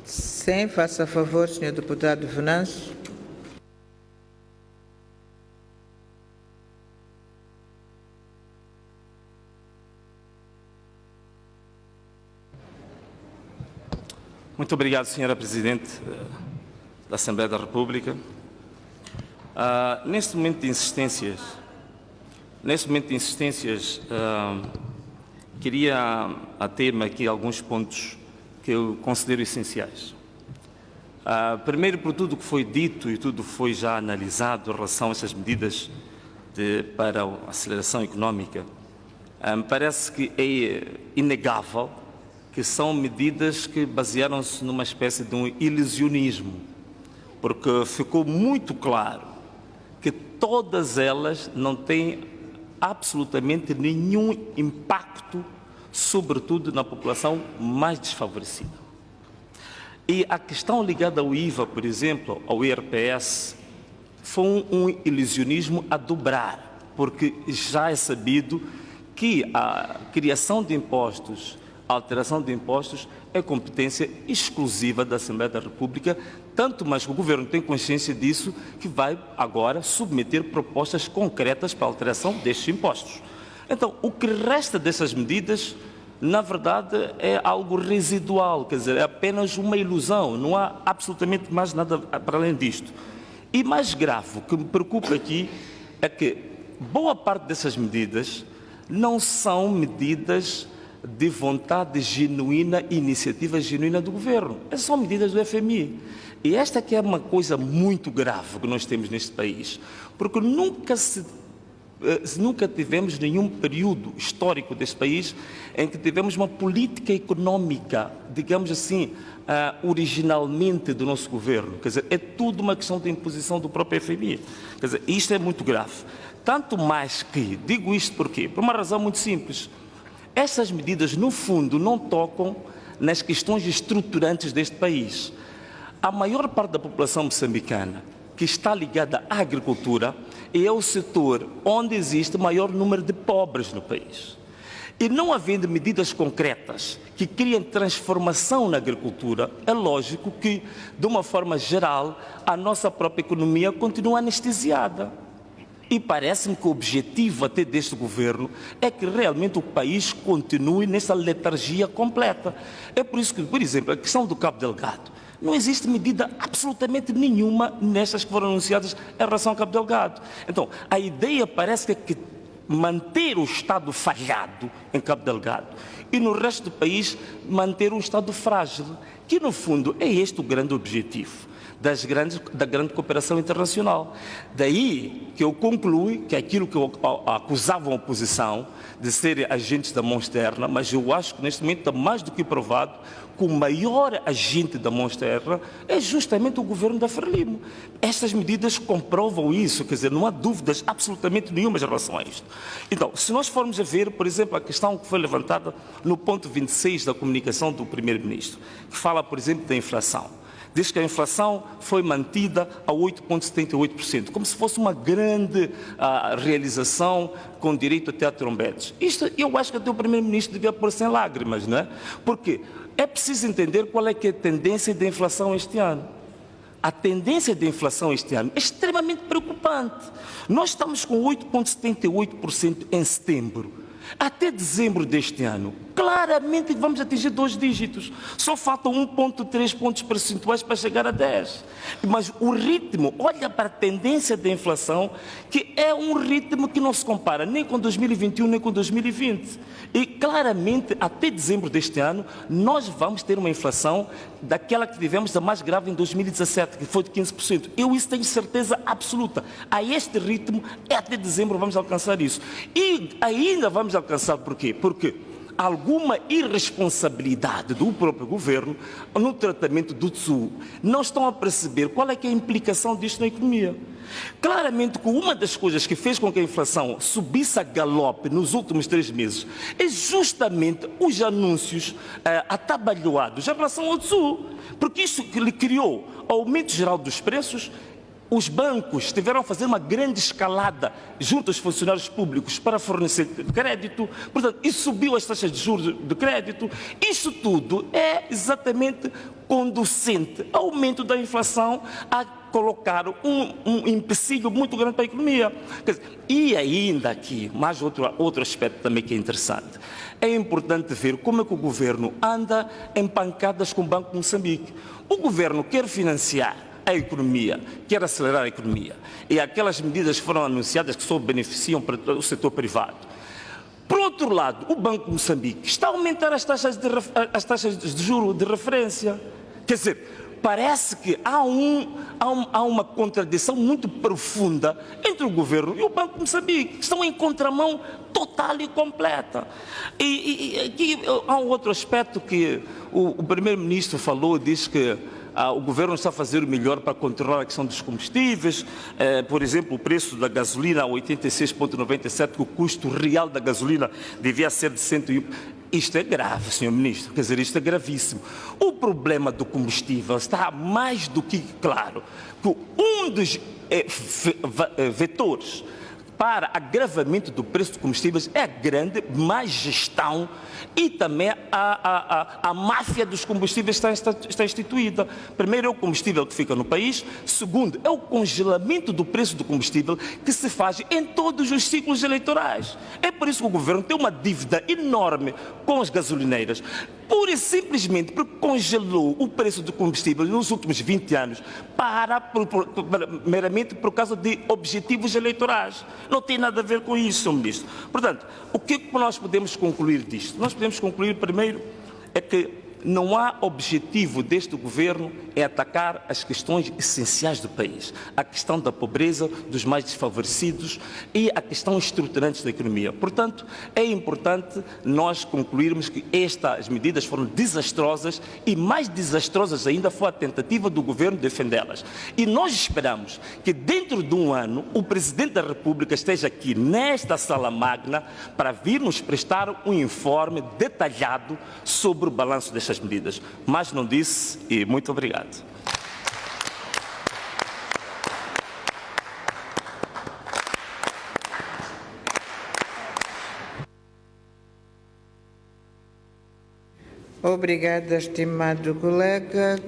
Sim, faça favor, senhor deputado Venâncio. Muito obrigado, senhora Presidente da Assembleia da República. Neste momento de insistências, queria ater-me aqui a alguns pontos que eu considero essenciais. Primeiro, por tudo que foi dito e tudo foi já analisado em relação a essas medidas para a aceleração económica, parece que é inegável que são medidas que basearam-se numa espécie de um ilusionismo, porque ficou muito claro que todas elas não têm absolutamente nenhum impacto, sobretudo na população mais desfavorecida. E a questão ligada ao IVA, por exemplo, ao IRPS, foi um ilusionismo a dobrar, porque já é sabido que a criação de impostos, a alteração de impostos é competência exclusiva da Assembleia da República, tanto mais que o Governo tem consciência disso, que vai agora submeter propostas concretas para a alteração destes impostos. Então, o que resta dessas medidas, na verdade, é algo residual, quer dizer, é apenas uma ilusão, não há absolutamente mais nada para além disto. E mais grave, o que me preocupa aqui é que boa parte dessas medidas não são medidas de vontade genuína, iniciativa genuína do Governo. Essas são medidas do FMI. E esta que é uma coisa muito grave que nós temos neste país, porque nunca tivemos nenhum período histórico deste país em que tivemos uma política económica, digamos assim, originalmente do nosso Governo. Quer dizer, é tudo uma questão de imposição do próprio FMI. Quer dizer, isto é muito grave. Tanto mais que, digo isto por quê? Por uma razão muito simples. Essas medidas, no fundo, não tocam nas questões estruturantes deste país. A maior parte da população moçambicana que está ligada à agricultura é o setor onde existe o maior número de pobres no país. E não havendo medidas concretas que criem transformação na agricultura, é lógico que, de uma forma geral, a nossa própria economia continua anestesiada. E parece-me que o objetivo até deste Governo é que realmente o país continue nessa letargia completa. É por isso que, por exemplo, a questão do Cabo Delgado, não existe medida absolutamente nenhuma nestas que foram anunciadas em relação ao Cabo Delgado. Então, a ideia parece que é manter o Estado falhado em Cabo Delgado e no resto do país manter um Estado frágil, que no fundo é este o grande objetivo da grande cooperação internacional. Daí que eu concluo que aquilo que acusavam a oposição de serem agentes da mão externa, mas eu acho que neste momento está mais do que provado que o maior agente da mão externa é justamente o governo da Frelimo. Estas medidas comprovam isso, quer dizer, não há dúvidas absolutamente nenhumas em relação a isto. Então, se nós formos a ver, por exemplo, a questão que foi levantada no ponto 26 da comunicação do Primeiro-Ministro, que fala, por exemplo, da inflação. Diz que a inflação foi mantida a 8,78%, como se fosse uma grande realização com direito até a trombetes. Isto eu acho que até o Primeiro-Ministro devia pôr sem lágrimas, não é? Porque é preciso entender qual é que é a tendência da inflação este ano. A tendência da inflação este ano é extremamente preocupante. Nós estamos com 8,78% em setembro. Até dezembro deste ano, claramente vamos atingir 2 dígitos. Só faltam 1,3 pontos percentuais para chegar a 10. Mas o ritmo, olha para a tendência da inflação, que é um ritmo que não se compara nem com 2021, nem com 2020. E claramente, até dezembro deste ano, nós vamos ter uma inflação daquela que tivemos da mais grave em 2017, que foi de 15%. Eu isso tenho certeza absoluta. A este ritmo, até dezembro vamos alcançar isso. E ainda vamos alcançar por quê? Porque alguma irresponsabilidade do próprio governo no tratamento do TSU. Não estão a perceber qual é que é a implicação disto na economia. Claramente que uma das coisas que fez com que a inflação subisse a galope nos últimos 3 meses é justamente os anúncios atabalhoados em relação ao TSU. Porque isso que lhe criou aumento geral dos preços, Os bancos tiveram a fazer uma grande escalada junto aos funcionários públicos para fornecer crédito, portanto, isso subiu as taxas de juros de crédito. Isso tudo é exatamente conducente ao aumento da inflação, a colocar um empecilho muito grande para a economia. Quer dizer, e ainda aqui, mais outro aspecto também que é interessante, é importante ver como é que o governo anda em pancadas com o Banco de Moçambique. O governo quer financiar a economia, quer acelerar a economia, e aquelas medidas que foram anunciadas que só beneficiam para o setor privado. Por outro lado, o Banco de Moçambique está a aumentar as taxas de juros de referência. Quer dizer, parece que há uma contradição muito profunda entre o governo e o Banco de Moçambique, que estão em contramão total e completa. E aqui há um outro aspecto que o primeiro-ministro falou, diz que o governo está a fazer o melhor para controlar a questão dos combustíveis, por exemplo, o preço da gasolina a 86,97, que o custo real da gasolina devia ser de 101. Isto é grave, Sr. Ministro, quer dizer, isto é gravíssimo. O problema do combustível está mais do que claro, que um dos vetores para agravamento do preço de combustíveis é a grande má gestão e também a máfia dos combustíveis está instituída. Primeiro é o combustível que fica no país, segundo é o congelamento do preço do combustível que se faz em todos os ciclos eleitorais. É por isso que o governo tem uma dívida enorme com as gasolineiras, pura e simplesmente porque congelou o preço do combustível nos últimos 20 anos meramente por causa de objetivos eleitorais. Não tem nada a ver com isso, Sr. Ministro. Portanto, o que nós podemos concluir disto? Nós podemos concluir, primeiro, é que não há objetivo deste governo em atacar as questões essenciais do país. A questão da pobreza, dos mais desfavorecidos e a questão estruturante da economia. Portanto, é importante nós concluirmos que estas medidas foram desastrosas e mais desastrosas ainda foi a tentativa do governo de defendê-las. E nós esperamos que dentro de um ano o Presidente da República esteja aqui nesta sala magna para vir nos prestar um informe detalhado sobre o balanço destas medidas. Mas não disse e muito obrigado. Obrigada, estimado colega.